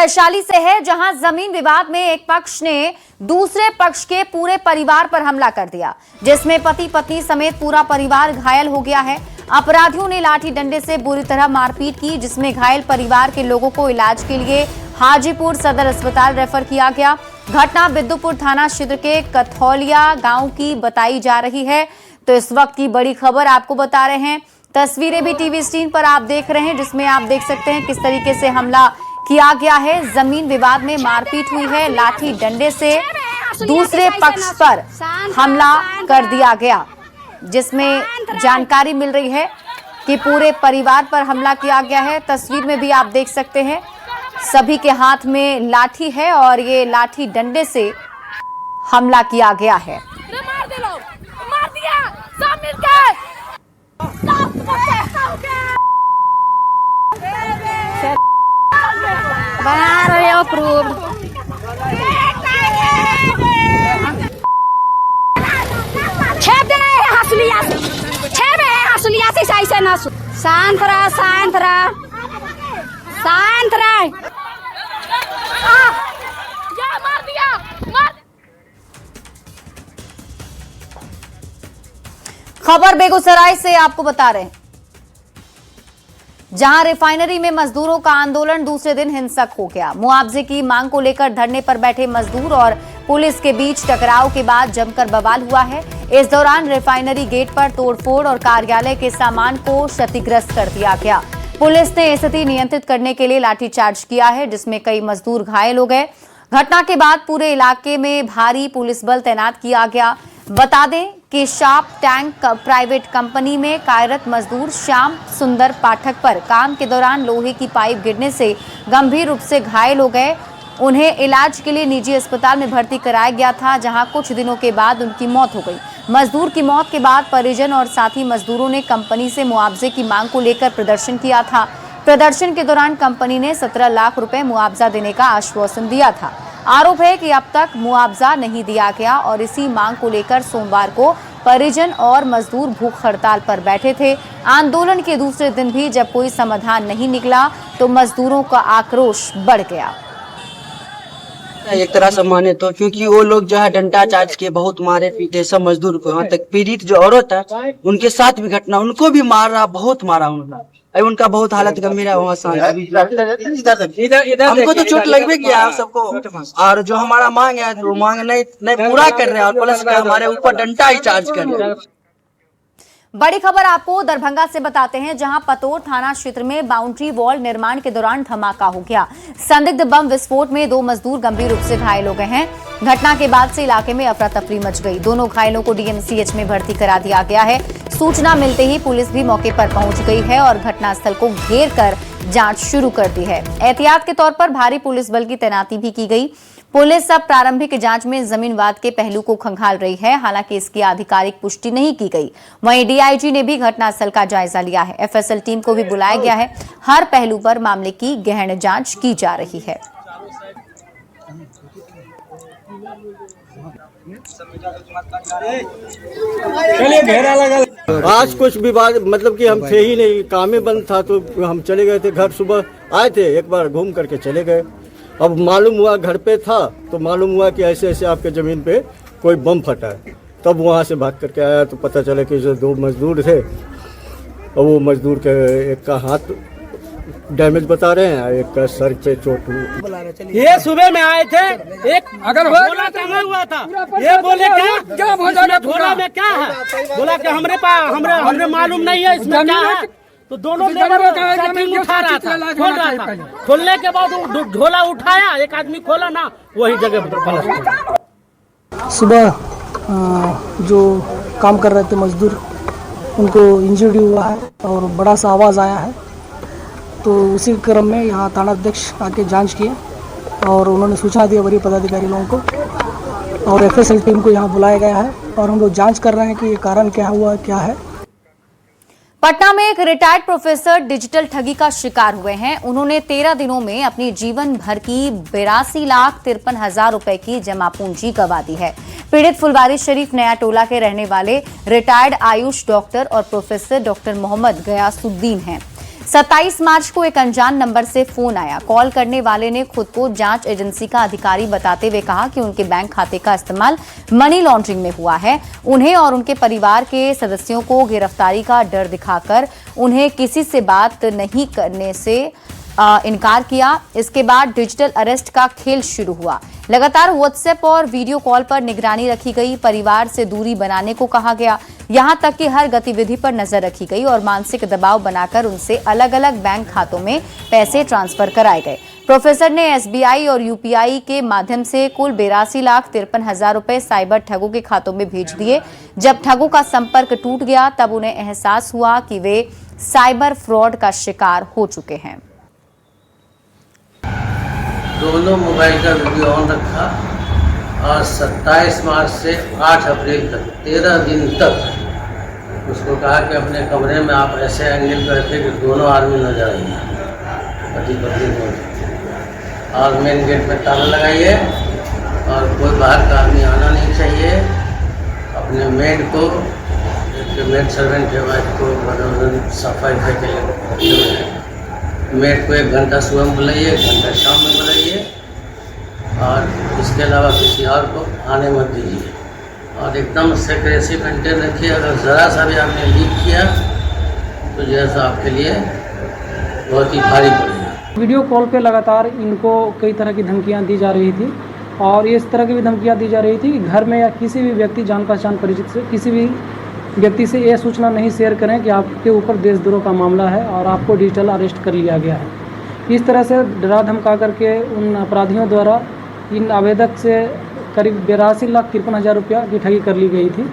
वैशाली से है, जहां जमीन विवाद में एक पक्ष ने दूसरे पक्ष के पूरे परिवार पर हमला कर दिया, जिसमें पति पत्नी समेत पूरा परिवार घायल हो गया है। अपराधियों ने लाठी डंडे से बुरी तरह मारपीट की, जिसमें घायल परिवार के लोगों को इलाज के लिए हाजीपुर सदर अस्पताल रेफर किया गया। घटना बिद्दुपुर थाना क्षेत्र के कथौलिया गांव की बताई जा रही है। तो इस वक्त की बड़ी खबर आपको बता रहे हैं, तस्वीरें भी टीवी स्क्रीन पर आप देख रहे हैं, जिसमें आप देख सकते हैं किस तरीके से हमला किया गया है। जमीन विवाद में मारपीट हुई है, लाठी डंडे से दूसरे पक्ष पर हमला कर दिया गया, जिसमें जानकारी मिल रही है कि पूरे परिवार पर हमला किया गया है। तस्वीर में भी आप देख सकते हैं सभी के हाथ में लाठी है और ये लाठी डंडे से हमला किया गया है। मार दिया सब मिलकर बना रहे हो प्रूफ हंसलिया से ऐसे ना शांत रहा शांत रहा शांत रहा। मार दिया मार। खबर बेगूसराय से आपको बता रहे हैं, जहां रिफाइनरी में मजदूरों का आंदोलन दूसरे दिन हिंसक हो गया। मुआवजे की मांग को लेकर धरने पर बैठे मजदूर और पुलिस के बीच टकराव के बाद जमकर बवाल हुआ है। इस दौरान रिफाइनरी गेट पर तोड़फोड़ और कार्यालय के सामान को क्षतिग्रस्त कर दिया गया। पुलिस ने स्थिति नियंत्रित करने के लिए लाठीचार्ज किया है, जिसमें कई मजदूर घायल हो गए। घटना के बाद पूरे इलाके में भारी पुलिस बल तैनात किया गया। बता दें कि शार्प टैंक प्राइवेट कंपनी में कार्यरत मजदूर श्याम सुंदर पाठक पर काम के दौरान लोहे की पाइप गिरने से गंभीर रूप से घायल हो गए। उन्हें इलाज के लिए निजी अस्पताल में भर्ती कराया गया था, जहां कुछ दिनों के बाद उनकी मौत हो गई। मजदूर की मौत के बाद परिजन और साथी मजदूरों ने कंपनी से मुआवजे की मांग को लेकर प्रदर्शन किया था। प्रदर्शन के दौरान कंपनी ने 17 लाख रुपए मुआवजा देने का आश्वासन दिया था। आरोप है कि अब तक मुआवजा नहीं दिया गया और इसी मांग को लेकर सोमवार को परिजन और मजदूर भूख हड़ताल पर बैठे थे। आंदोलन के दूसरे दिन भी जब कोई समाधान नहीं निकला तो मजदूरों का आक्रोश बढ़ गया। एक तरह से माने तो, क्योंकि वो लोग जो है डंडा चार्ज के बहुत मारे पीटे सब मजदूर को। यहाँ तक पीड़ित जो औरत है उनके साथ भी घटना, उनको भी मारा, बहुत मारा उनका बहुत हालत गंभीर है। वहाँ हमको तो चोट लगवे गया सबको, और जो हमारा मांग है वो मांग नहीं पूरा कर रहे हैं, और प्लस हमारे ऊपर डंडा ही चार्ज कर रहे हैं। बड़ी खबर आपको दरभंगा से बताते हैं, जहां पतोर थाना क्षेत्र में बाउंड्री वॉल निर्माण के दौरान धमाका हो गया। संदिग्ध बम विस्फोट में 2 मजदूर गंभीर रूप से घायल हो गए हैं। घटना के बाद से इलाके में अफरा तफरी मच गई। दोनों घायलों को डीएमसीएच में भर्ती करा दिया गया है। सूचना मिलते ही पुलिस भी मौके पर पहुंच गई है और घटनास्थल को घेर कर जांच शुरू कर दी है। एहतियात के तौर पर भारी पुलिस बल की तैनाती भी की गई। पुलिस अब प्रारंभिक जांच में जमीन विवाद के पहलू को खंगाल रही है, हालांकि इसकी आधिकारिक पुष्टि नहीं की गई। वहीं डीआईजी ने भी घटनास्थल का जायजा लिया है। एफएसएल टीम को भी बुलाया गया है। हर पहलू पर मामले की गहन जांच की जा रही है। आज कुछ विवाद मतलब कि हम थे ही नहीं, काम ही बंद था, तो हम चले गए थे घर। सुबह आए थे, एक बार घूम करके चले गए। अब मालूम हुआ घर पे था तो मालूम हुआ कि ऐसे ऐसे आपके ज़मीन पे कोई बम फटा है। तब वहाँ से भाग करके आया तो पता चला कि जो 2 मजदूर थे और वो मजदूर के एक का हाथ डैमेज बता रहे हैं, एक का सर पे चोट हुई। ये सुबह में आए थे, एक अगर झोला टंगा हुआ था, ये बोले क्या झोला में क्या है, बोला कि हमरे पास हमरे मालूम नहीं है इसमें क्या है। तो दोनों लेबर सेटिंग उठा रहा था, खोल रहा था। खोलने के बाद झोला उठाया, एक आदमी खोला ना, वही जगह पर सुबह जो काम कर रहे थे मजदूर, उनको इंजरी हुआ है और बड़ा सा आवाज़ आया है। तो उसी क्रम में यहाँ थानाध्यक्ष आके जांच किए और उन्होंने सूचना दी वरीय पदाधिकारी लोगों को, और एफएसएल टीम को यहाँ बुलाया गया है और हम लोग जांच कर रहे हैं कि ये कारण क्या हुआ, क्या है। पटना में एक रिटायर्ड प्रोफेसर डिजिटल ठगी का शिकार हुए हैं। उन्होंने 13 दिनों में अपनी जीवन भर की 82,53,000 रुपए की जमा पूंजी गंवा दी है। पीड़ित फुलवारी शरीफ नया टोला के रहने वाले रिटायर्ड आयुष डॉक्टर और प्रोफेसर डॉक्टर मोहम्मद गयासुद्दीन हैं। 27 मार्च को एक अनजान नंबर से फोन आया। कॉल करने वाले ने खुद को जांच एजेंसी का अधिकारी बताते हुए कहा कि उनके बैंक खाते का इस्तेमाल मनी लॉन्ड्रिंग में हुआ है। उन्हें और उनके परिवार के सदस्यों को गिरफ्तारी का डर दिखाकर उन्हें किसी से बात नहीं करने से इनकार किया। इसके बाद डिजिटल अरेस्ट का खेल शुरू हुआ। लगातार व्हाट्सएप और वीडियो कॉल पर निगरानी रखी गई। परिवार से दूरी बनाने को कहा गया। यहां तक कि हर गतिविधि पर नजर रखी गई और मानसिक दबाव बनाकर उनसे अलग अलग बैंक खातों में पैसे ट्रांसफर कराए गए। प्रोफेसर ने एसबीआई और यूपीआई के माध्यम से कुल 82,53,000 रुपए साइबर ठगों के खातों में भेज दिए। जब ठगों का संपर्क टूट गया तब उन्हें एहसास हुआ कि वे साइबर फ्रॉड का शिकार हो चुके हैं। दोनों मोबाइल का वीडियो ऑन रखा और 27 मार्च से 8 अप्रैल तक 13 दिन तक उसको कहा कि अपने कमरे में आप ऐसे एंगल पर रखें कि दोनों आदमी नजर आइए, पति पत्नी दोनों, और मेन गेट में ताला लगाइए और कोई बाहर का आदमी आना नहीं चाहिए। अपने मेड को, एक मेड सर्वेंट है, वाइफ को सफाई के लिए मेड को 1 घंटा सुबह में बुलाइए, 1 घंटा शाम में बुलाइए और इसके अलावा किसी और को आने मत दीजिए और एकदम सेक्रेसी मेंटेन रखिए। अगर ज़रा सा भी आपने लीक किया तो जैसा आपके लिए बहुत ही भारी पड़ेगा। वीडियो कॉल पे लगातार इनको कई तरह की धमकियां दी जा रही थी और इस तरह की भी धमकियां दी जा रही थी कि घर में या किसी भी व्यक्ति, जान पहचान परिचित से किसी भी व्यक्ति से यह सूचना नहीं शेयर करें कि आपके ऊपर देशद्रोह का मामला है और आपको डिजिटल अरेस्ट कर लिया गया है। इस तरह से डरा धमका करके उन अपराधियों द्वारा इन आवेदक से करीब 82,53,000 रुपया की ठगी कर ली गई थी।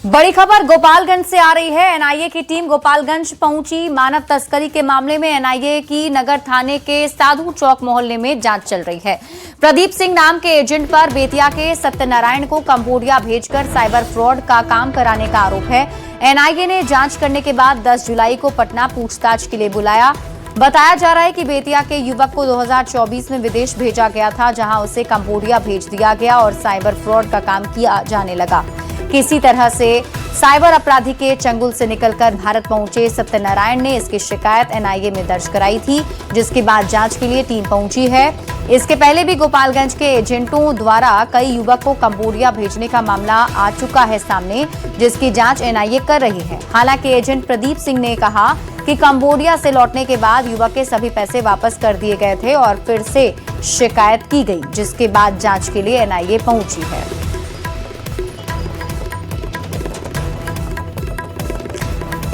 बड़ी खबर गोपालगंज से आ रही है। एनआईए की टीम गोपालगंज पहुंची। मानव तस्करी के मामले में एनआईए की नगर थाने के साधु चौक मोहल्ले में जांच चल रही है। प्रदीप सिंह नाम के एजेंट पर बेतिया के सत्यनारायण को कंबोडिया भेजकर साइबर फ्रॉड का काम कराने का आरोप है। एनआईए ने जांच करने के बाद 10 जुलाई को पटना पूछताछ के लिए बुलाया। बताया जा रहा है कि बेतिया के युवक को 2024 में विदेश भेजा गया था, जहां उसे कंबोडिया भेज दिया गया और साइबर फ्रॉड का काम किया जाने लगा। किसी तरह से साइबर अपराधी के चंगुल से निकलकर भारत पहुंचे सत्यनारायण ने इसकी शिकायत एनआईए में दर्ज कराई थी, जिसके बाद जांच के लिए टीम पहुंची है। इसके पहले भी गोपालगंज के एजेंटों द्वारा कई युवक को कंबोडिया भेजने का मामला आ चुका है सामने, जिसकी जांच एनआईए कर रही है। हालांकि एजेंट प्रदीप सिंह ने कहा कि कंबोडिया से लौटने के बाद युवक के सभी पैसे वापस कर दिए गए थे और फिर से शिकायत की गई, जिसके बाद जांच के लिए एनआईए पहुंची है।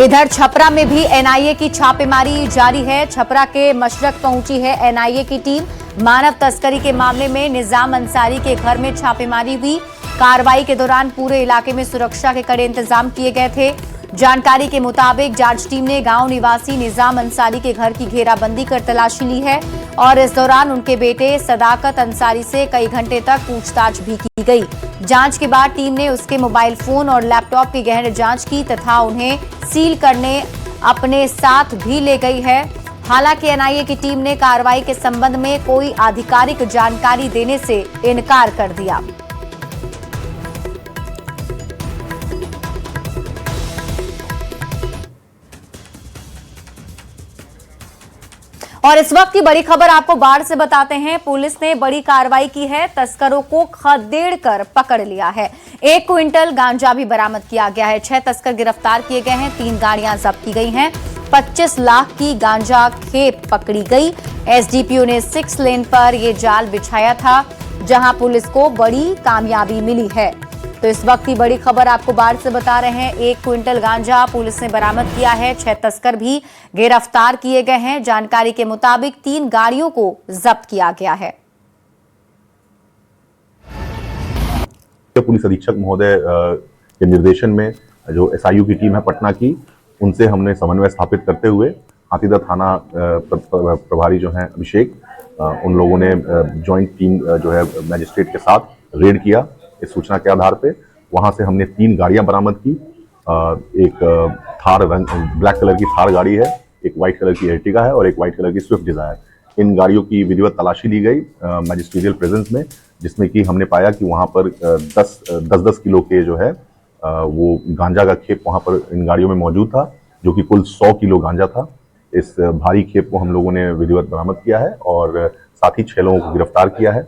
इधर छपरा में भी एनआईए की छापेमारी जारी है। छपरा के मशरक पहुंची है एनआईए की टीम। मानव तस्करी के मामले में निजाम अंसारी के घर में छापेमारी हुई। कार्रवाई के दौरान पूरे इलाके में सुरक्षा के कड़े इंतजाम किए गए थे। जानकारी के मुताबिक जांच टीम ने गांव निवासी निजाम अंसारी के घर की घेराबंदी कर तलाशी ली है और इस दौरान उनके बेटे सदाकत अंसारी से कई घंटे तक पूछताछ भी की गई। जांच के बाद टीम ने उसके मोबाइल फोन और लैपटॉप की गहन जांच की तथा उन्हें सील करने अपने साथ भी ले गई है। हालांकि एनआईए की टीम ने कार्रवाई के संबंध में कोई आधिकारिक जानकारी देने से इनकार कर दिया। और इस वक्त की बड़ी खबर आपको बाढ़ से बताते हैं। पुलिस ने बड़ी कार्रवाई की है। तस्करों को खदेड़ कर पकड़ लिया है। 1 क्विंटल गांजा भी बरामद किया गया है। 6 तस्कर गिरफ्तार किए गए हैं। 3 गाड़ियां जब्त की गई हैं। 25 लाख की गांजा खेप पकड़ी गई। एसडीपीओ ने 6 लेन पर यह जाल बिछाया था, जहां पुलिस को बड़ी कामयाबी मिली है। तो इस वक्त की बड़ी खबर आपको बाढ़ से बता रहे हैं। 1 क्विंटल गांजा पुलिस ने बरामद किया है। 6 तस्कर भी गिरफ्तार किए गए हैं। जानकारी के मुताबिक 3 गाड़ियों को जब्त किया गया है। पुलिस अधीक्षक महोदय के निर्देशन में जो एसआईयू की टीम है पटना की, उनसे हमने समन्वय स्थापित करते हुए हाथीदह थाना प्रभारी जो हैं अभिषेक, उन लोगों ने जॉइंट टीम जो है मैजिस्ट्रेट के साथ रेड किया। इस सूचना के आधार पे वहां से हमने 3 गाड़ियां बरामद की। एक थार ब्लैक कलर की थार गाड़ी है, एक व्हाइट कलर की एर्टिगा है और एक व्हाइट कलर की स्विफ्ट डिजायर। इन गाड़ियों की विधिवत तलाशी ली गई मैजिस्ट्रियल प्रेजेंस में, जिसमें कि हमने पाया कि वहां पर 10-10 किलो के जो है वो गांजा का खेप वहां पर इन गाड़ियों में मौजूद था, जो कि कुल 100 किलो गांजा था। इस भारी खेप को हम लोगों ने विधिवत बरामद किया है और साथ ही 6 लोगों को गिरफ्तार किया है।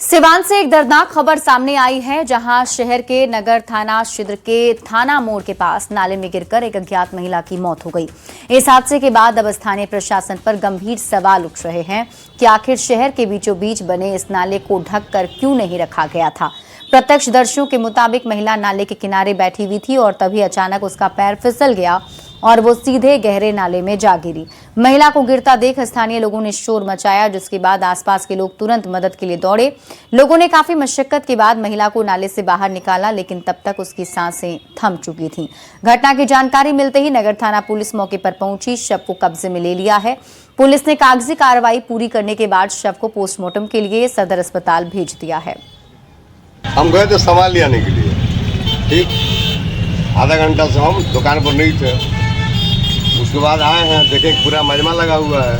सिवान से एक दर्दनाक खबर सामने आई है, जहां शहर के नगर थाना क्षेत्र के थाना मोड़ के पास नाले में गिरकर एक अज्ञात महिला की मौत हो गई। इस हादसे के बाद अब स्थानीय प्रशासन पर गंभीर सवाल उठ रहे हैं कि आखिर शहर के बीचों बीच बने इस नाले को ढककर क्यों नहीं रखा गया था। प्रत्यक्षदर्शियों के मुताबिक महिला नाले के किनारे बैठी हुई थी और तभी अचानक उसका पैर फिसल गया और वो सीधे गहरे नाले में जा गिरी। महिला को गिरता देख स्थानीय लोगों ने शोर मचाया, जिसके बाद आसपास के लोग तुरंत मदद के लिए दौड़े। लोगों ने काफी मशक्कत के बाद महिला को नाले से बाहर निकाला, लेकिन तब तक उसकी सांसें थम चुकी थीं। घटना की जानकारी मिलते ही नगर थाना पुलिस मौके पर पहुंची, शव को कब्जे में ले लिया है। पुलिस ने कागजी कार्रवाई पूरी करने के बाद शव को पोस्टमार्टम के लिए सदर अस्पताल भेज दिया है। हम गए थे सामान ले के लिए, ठीक, आधा घंटा से हम दुकान पर नहीं थे। उसके बाद आए हैं, देखें पूरा मजमा लगा हुआ है।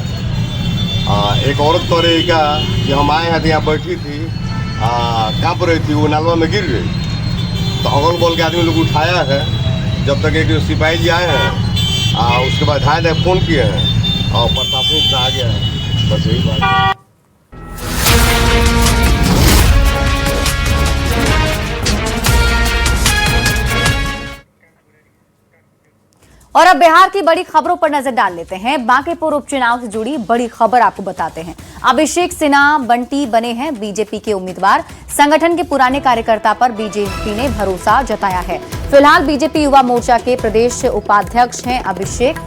एक औरत तो रही का कि हम आए हैं तो यहाँ बैठी थी, कहाँ पर रही थी, वो नालवा में गिर गई। तो अगल बगल के आदमी लोग उठाया है, जब तक एक सिपाही जी आए हैं। उसके बाद ढाई ढाई फ़ोन किए हैं और प्रशासन आ गया है। बस यही बात है। और अब बिहार की बड़ी खबरों पर नजर डाल लेते हैं। बांकीपुर उपचुनाव से जुड़ी बड़ी खबर आपको बताते हैं। अभिषेक सिन्हा बंटी बने हैं बीजेपी के उम्मीदवार। संगठन के पुराने कार्यकर्ता पर बीजेपी ने भरोसा जताया है। फिलहाल बीजेपी युवा मोर्चा के प्रदेश उपाध्यक्ष हैं अभिषेक,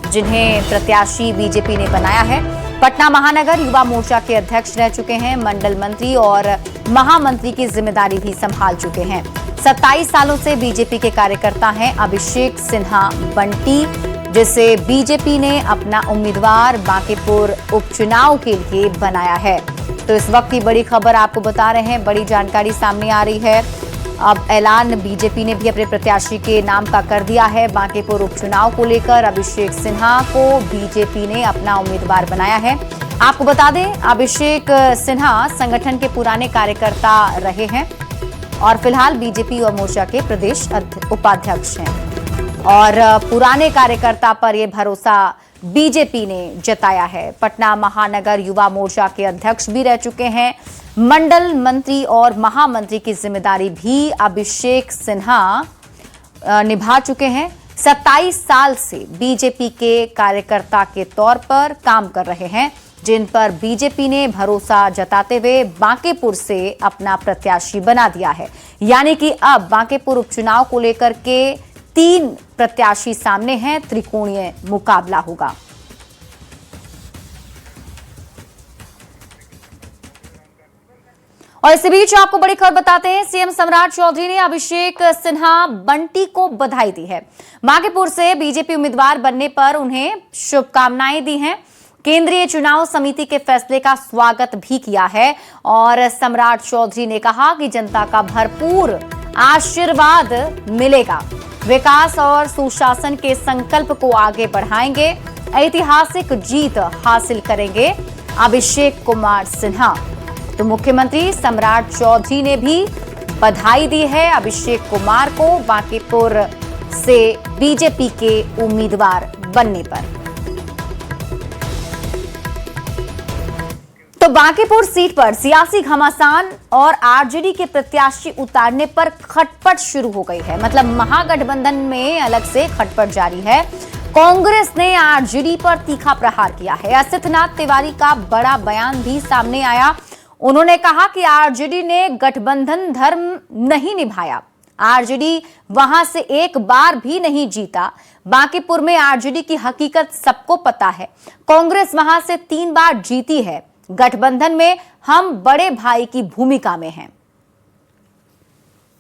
जिन्हें प्रत्याशी बीजेपी ने बनाया है। पटना महानगर युवा मोर्चा के अध्यक्ष रह चुके हैं। मंडल मंत्री और महामंत्री की जिम्मेदारी भी संभाल चुके हैं। 27 सालों से बीजेपी के कार्यकर्ता हैं अभिषेक सिन्हा बंटी, जिसे बीजेपी ने अपना उम्मीदवार बांकीपुर उपचुनाव के लिए बनाया है। तो इस वक्त की बड़ी खबर आपको बता रहे हैं, बड़ी जानकारी सामने आ रही है। अब ऐलान बीजेपी ने भी अपने प्रत्याशी के नाम का कर दिया है। बांकीपुर उपचुनाव को लेकर अभिषेक सिन्हा को बीजेपी ने अपना उम्मीदवार बनाया है। आपको बता दें, अभिषेक सिन्हा संगठन के पुराने कार्यकर्ता रहे हैं और फिलहाल बीजेपी युवा मोर्चा के प्रदेश उपाध्यक्ष हैं और पुराने कार्यकर्ता पर यह भरोसा बीजेपी ने जताया है। पटना महानगर युवा मोर्चा के अध्यक्ष भी रह चुके हैं। मंडल मंत्री और महामंत्री की जिम्मेदारी भी अभिषेक सिन्हा निभा चुके हैं। 27 साल से बीजेपी के कार्यकर्ता के तौर पर काम कर रहे हैं, जिन पर बीजेपी ने भरोसा जताते हुए बांकीपुर से अपना प्रत्याशी बना दिया है। यानी कि अब बांकीपुर उपचुनाव को लेकर के 3 प्रत्याशी सामने हैं, त्रिकोणीय मुकाबला होगा। और इसी बीच आपको बड़ी खबर बताते हैं, सीएम सम्राट चौधरी ने अभिषेक सिन्हा बंटी को बधाई दी है। बांकीपुर से बीजेपी उम्मीदवार बनने पर उन्हें शुभकामनाएं दी हैं। केंद्रीय चुनाव समिति के फैसले का स्वागत भी किया है और सम्राट चौधरी ने कहा कि जनता का भरपूर आशीर्वाद मिलेगा। विकास और सुशासन के संकल्प को आगे बढ़ाएंगे। ऐतिहासिक जीत हासिल करेंगे अभिषेक कुमार सिन्हा। तो मुख्यमंत्री सम्राट चौधरी ने भी बधाई दी है अभिषेक कुमार को बांकीपुर से बीजेपी के उम्मीदवार बनने पर। तो बांकीपुर सीट पर सियासी घमासान और आरजेडी के प्रत्याशी उतारने पर खटपट शुरू हो गई है। मतलब महागठबंधन में अलग से खटपट जारी है। कांग्रेस ने आरजेडी पर तीखा प्रहार किया है। असितनाथ तिवारी का बड़ा बयान भी सामने आया। उन्होंने कहा कि आरजेडी ने गठबंधन धर्म नहीं निभाया। आरजेडी वहां से एक बार भी नहीं जीता। बांकीपुर में आरजेडी की हकीकत सबको पता है। कांग्रेस वहां से 3 बार जीती है। गठबंधन में हम बड़े भाई की भूमिका में हैं।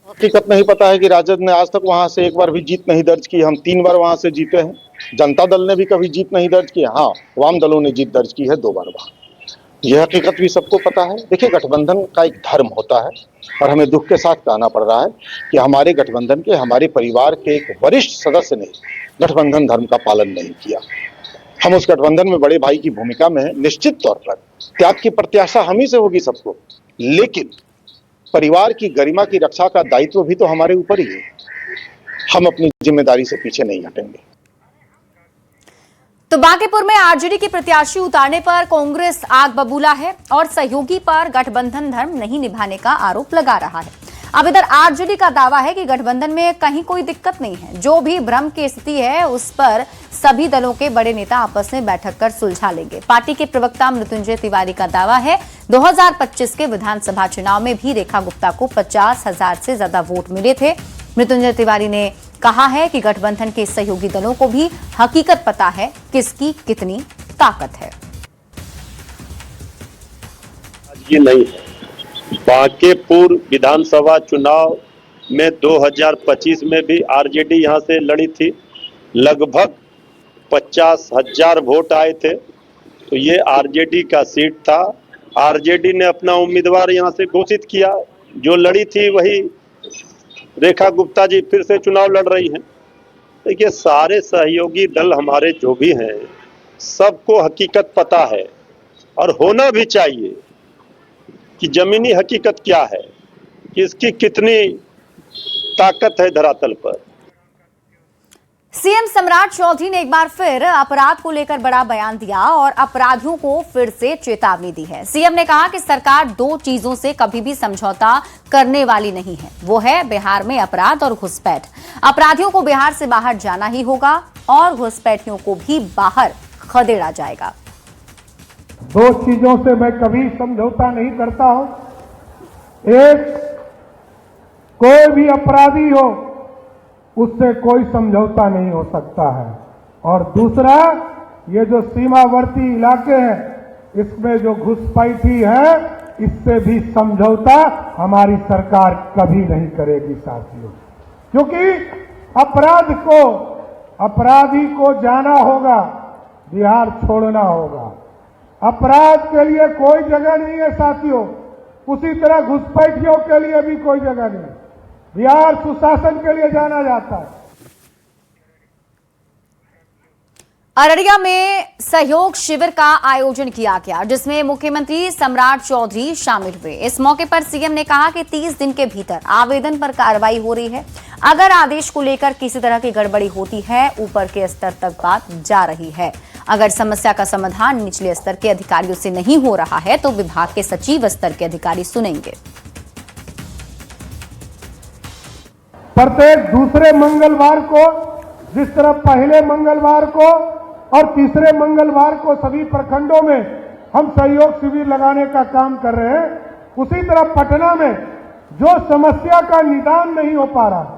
हकीकत नहीं पता है कि राजद ने आज तक वहां से एक बार भी जीत नहीं दर्ज की। हम 3 बार वहां से जीते हैं। जनता दल ने भी कभी जीत नहीं दर्ज की। हाँ, वाम दलों ने जीत दर्ज की है 2 बार वहां। यह हकीकत भी सबको पता है। देखिए, गठबंधन का एक धर्म होता है और हमें दुख के साथ कहना पड़ रहा है कि हमारे गठबंधन के, हमारे परिवार के एक वरिष्ठ सदस्य ने गठबंधन धर्म का पालन नहीं किया। हम उस गठबंधन में बड़े भाई की भूमिका में हैं। निश्चित तौर पर त्याग की प्रत्याशा हम ही से होगी सबको, लेकिन परिवार की गरिमा की रक्षा का दायित्व भी तो हमारे ऊपर ही है। हम अपनी जिम्मेदारी से पीछे नहीं हटेंगे। तो बांकीपुर में आरजेडी की प्रत्याशी उतारने पर कांग्रेस आग बबूला है और सहयोगी पर गठबंधन धर्म नहीं निभाने का आरोप लगा रहा है। अब इधर आरजेडी का दावा है कि गठबंधन में कहीं कोई दिक्कत नहीं है, जो भी भ्रम की स्थिति है उस पर सभी दलों के बड़े नेता आपस में बैठक कर सुलझा लेंगे। पार्टी के प्रवक्ता मृत्युंजय तिवारी का दावा है 2025 के विधानसभा चुनाव में भी रेखा गुप्ता को 50,000 से ज्यादा वोट मिले थे। मृत्युंजय तिवारी ने कहा है कि गठबंधन के सहयोगी दलों को भी हकीकत पता है किसकी कितनी ताकत है। ये नहीं है। बांकीपुर विधानसभा चुनाव में 2025 में भी आरजेडी यहां से लड़ी थी, लगभग 50,000 वोट आए थे। तो ये आरजेडी का सीट था। आरजेडी ने अपना उम्मीदवार यहां से घोषित किया, जो लड़ी थी वही रेखा गुप्ता जी फिर से चुनाव लड़ रही हैं। देखिए, सारे सहयोगी दल हमारे जो भी हैं सबको हकीकत पता है और होना भी चाहिए कि जमीनी हकीकत क्या है, कि इसकी कितनी ताकत है धरातल पर। सीएम सम्राट चौधरी ने एक बार फिर अपराध को लेकर बड़ा बयान दिया और अपराधियों को फिर से चेतावनी दी है। सीएम ने कहा कि सरकार दो चीजों से कभी भी समझौता करने वाली नहीं है, वो है बिहार में अपराध और घुसपैठ। अपराधियों को बिहार से बाहर जाना ही होगा और घुसपैठियों को भी बाहर खदेड़ा जाएगा। दो चीजों से मैं कभी समझौता नहीं करता हूं। एक, कोई भी अपराधी हो उससे कोई समझौता नहीं हो सकता है, और दूसरा, ये जो सीमावर्ती इलाके हैं इसमें जो घुसपैठी है इससे भी समझौता हमारी सरकार कभी नहीं करेगी साथियों, क्योंकि अपराधी को जाना होगा, बिहार छोड़ना होगा। अपराध के लिए कोई जगह नहीं है साथियों, उसी तरह घुसपैठियों के लिए भी कोई जगह नहीं। बिहार सुशासन के लिए जाना जाता है। अररिया में सहयोग शिविर का आयोजन किया गया, जिसमें मुख्यमंत्री सम्राट चौधरी शामिल हुए। इस मौके पर सीएम ने कहा कि 30 दिन के भीतर आवेदन पर कार्रवाई हो रही है। अगर आदेश को लेकर किसी तरह की गड़बड़ी होती है, ऊपर के स्तर तक बात जा रही है। अगर समस्या का समाधान निचले स्तर के अधिकारियों से नहीं हो रहा है तो विभाग के सचिव स्तर के अधिकारी सुनेंगे। प्रत्येक दूसरे मंगलवार को, जिस तरह पहले मंगलवार को और तीसरे मंगलवार को सभी प्रखंडों में हम सहयोग शिविर लगाने का काम कर रहे हैं, उसी तरह पटना में जो समस्या का निदान नहीं हो पा रहा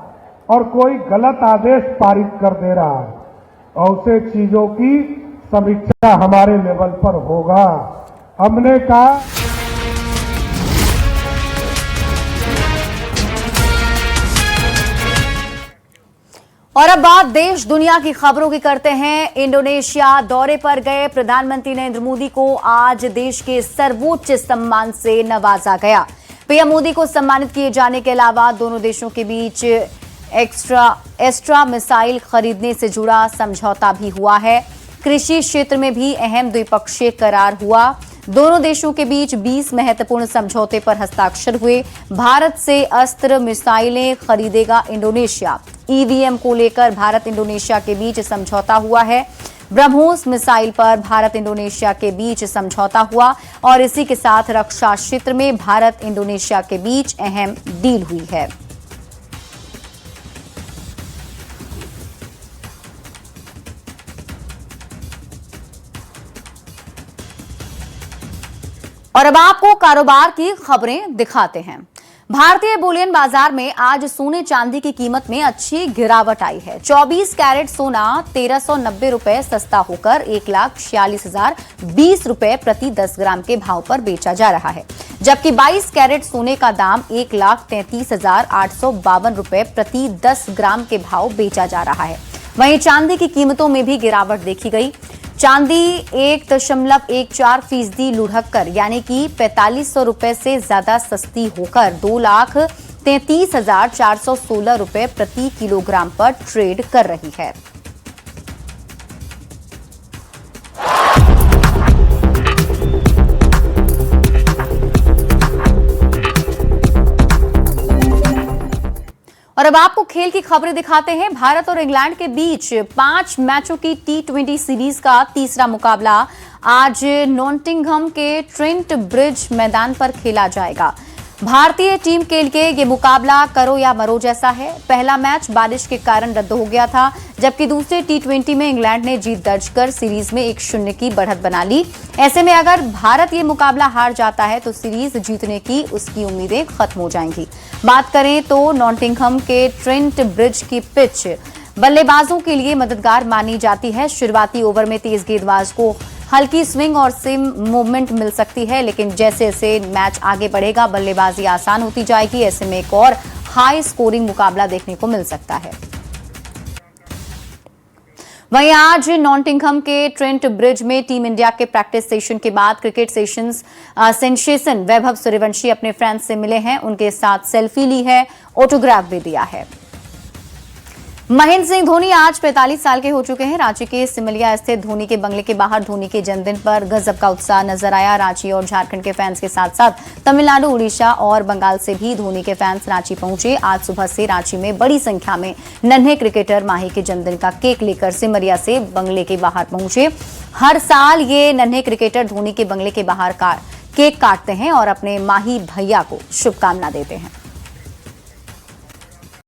और कोई गलत आदेश पारित कर दे रहा है, और उसे चीजों की समीक्षा हमारे लेवल पर होगा। हमने कहा और अब बात देश दुनिया की खबरों की करते हैं। इंडोनेशिया दौरे पर गए प्रधानमंत्री नरेंद्र मोदी को आज देश के सर्वोच्च सम्मान से नवाजा गया। पीएम मोदी को सम्मानित किए जाने के अलावा दोनों देशों के बीच एस्ट्रा मिसाइल खरीदने से जुड़ा समझौता भी हुआ है। कृषि क्षेत्र में भी अहम द्विपक्षीय करार हुआ। दोनों देशों के बीच 20 महत्वपूर्ण समझौते पर हस्ताक्षर हुए। भारत से अस्त्र मिसाइलें खरीदेगा इंडोनेशिया। ईवीएम को लेकर भारत इंडोनेशिया के बीच समझौता हुआ है। ब्रह्मोस मिसाइल पर भारत इंडोनेशिया के बीच समझौता हुआ और इसी के साथ रक्षा क्षेत्र में भारत इंडोनेशिया के बीच अहम डील हुई है। और अब आपको कारोबार की खबरें दिखाते हैं। भारतीय बुलियन बाजार में आज सोने चांदी की कीमत में अच्छी गिरावट आई है। 24 कैरेट सोना 1390 रुपए सस्ता होकर 1,46,020 रुपए प्रति 10 ग्राम के भाव पर बेचा जा रहा है, जबकि 22 कैरेट सोने का दाम 1,33,852 रुपए प्रति 10 ग्राम के भाव बेचा जा रहा है। वहीं चांदी की कीमतों में भी गिरावट देखी गई। चांदी 1.14% लुढ़ककर यानी कि 4500 रुपए से ज्यादा सस्ती होकर 2,33,416 रुपए प्रति किलोग्राम पर ट्रेड कर रही है। और अब आपको खेल की खबरें दिखाते हैं। भारत और इंग्लैंड के बीच 5 मैचों की T20 सीरीज का तीसरा मुकाबला आज नॉटिंघम के ट्रेंट ब्रिज मैदान पर खेला जाएगा। भारतीय टीम के लिए ये मुकाबला करो या मरो जैसा है। पहला मैच बारिश के कारण रद्द हो गया था, जबकि दूसरे T20 में इंग्लैंड ने जीत दर्ज कर सीरीज में 1-0 की बढ़त बना ली। ऐसे में अगर भारत ये मुकाबला हार जाता है तो सीरीज जीतने की उसकी उम्मीदें खत्म हो जाएंगी। बात करें तो नॉटिंघम के ट्रेंट ब्रिज की पिच बल्लेबाजों के लिए मददगार मानी जाती है। शुरुआती ओवर में तेज गेंदबाज को हल्की स्विंग और सिम मूवमेंट मिल सकती है, लेकिन जैसे जैसे मैच आगे बढ़ेगा बल्लेबाजी आसान होती जाएगी। ऐसे में एक और हाई स्कोरिंग मुकाबला देखने को मिल सकता है। वहीं आज नॉटिंघम के ट्रेंट ब्रिज में टीम इंडिया के प्रैक्टिस सेशन के बाद क्रिकेट सेंसेशन वैभव सूर्यवंशी अपने फ्रेंड्स से मिले हैं, उनके साथ सेल्फी ली है, ऑटोग्राफ भी दिया है। महेंद्र सिंह धोनी आज 45 साल के हो चुके हैं। रांची के सिमलिया स्थित धोनी के बंगले के बाहर धोनी के जन्मदिन पर गजब का उत्साह नजर आया। रांची और झारखंड के फैंस के साथ साथ तमिलनाडु, उड़ीसा और बंगाल से भी धोनी के फैंस रांची पहुंचे। आज सुबह से रांची में बड़ी संख्या में नन्हे क्रिकेटर माही के जन्मदिन का केक लेकर सिमलिया से बंगले के बाहर पहुंचे। हर साल ये नन्हे क्रिकेटर धोनी के बंगले के बाहर केक काटते हैं और अपने माही भैया को शुभकामना देते हैं।